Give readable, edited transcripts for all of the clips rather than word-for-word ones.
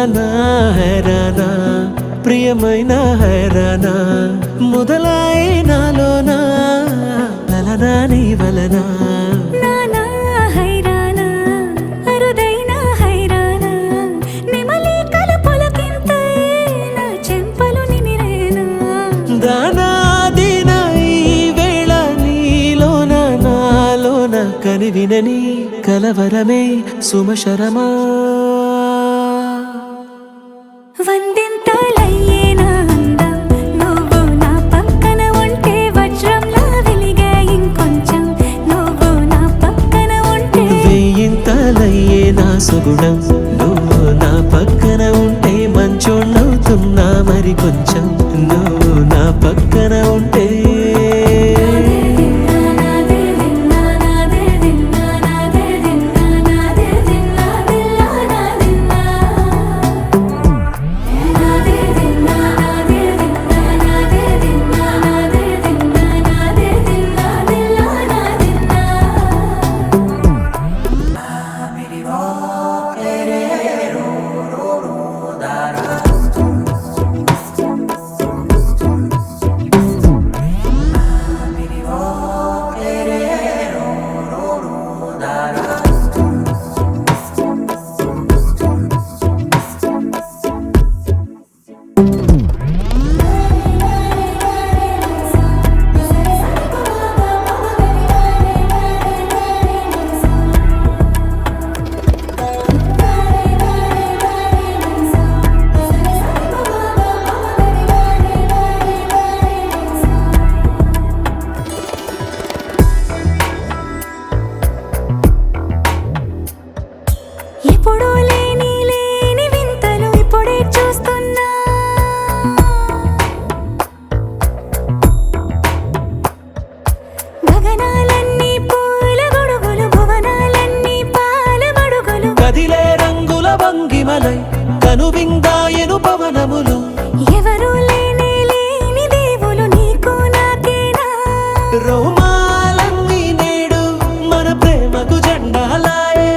హైరానా హైరానా ప్రియమైన హైరానా మొదలై నాలోనా లలనా నీ వలనా కనివినని కలవరమే సుమశరమా వందింతలయ్యేనా అందం నువ్వు నా పక్కన ఉంటే వజ్రంలా వెలిగే ఇంకొంచెం నువ్వు నా పక్కన ఉంటే వెయ్యింతలయ్యేనా సుగుణం నువ్వు నా పక్కన ఉంటే మంచోణ్ణవుతున్నా మరి కొంచెం నువ్వు నా పక్కన ఉంటే ఎప్పుడూ లేని వింతలు ఇప్పుడే చూస్తున్నా గగనాలన్నీ పూల గొడుగులు భువనాలన్నీ పాల మడుగులు కదిలే రంగుల భంగిమలై కనువిందాయను పవనములు ఎవరూ లేని దేవులు నీకు నాకేనా రోమాలన్నీ నేడు మన ప్రేమకు జెండాలాయే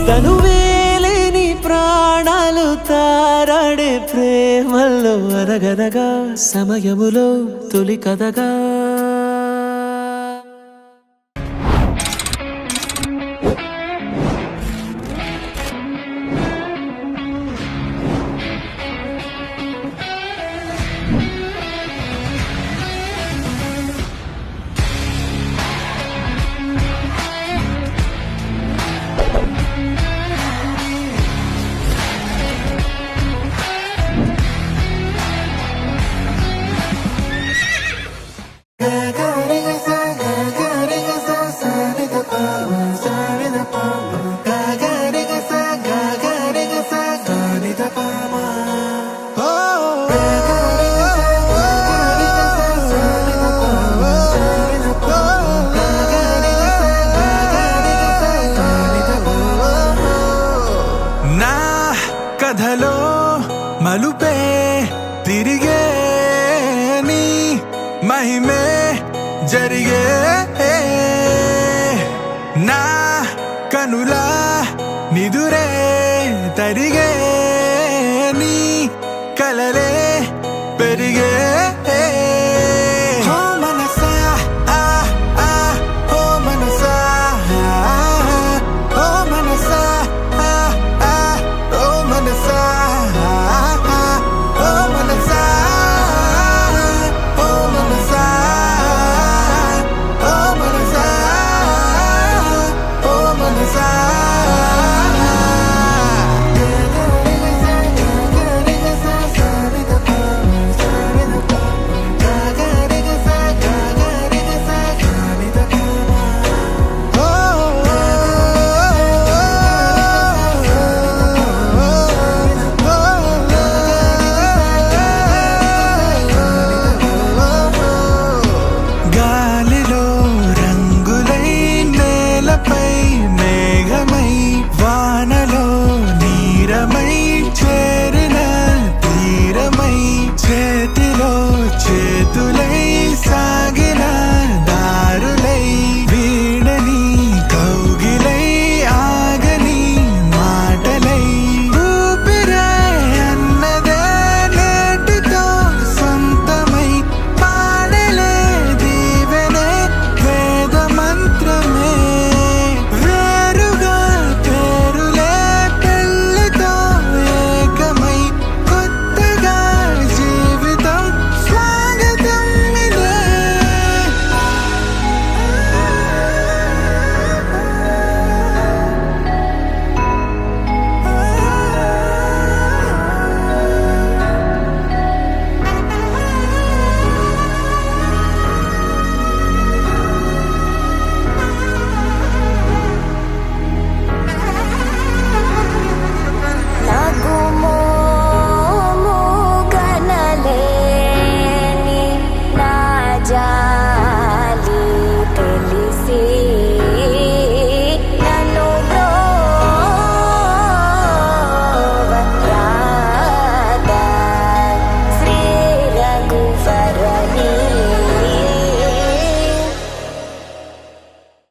తనువేలేని ప్రాణాలు తారాడే ప్రేమల్లో అనగనగా సమయములో తొలి కథగా కథలో మలుపే తిరిగే నీ మహిమే జరిగే నా కనులా నిదురే తరిగే నీ కలలే పెరిగే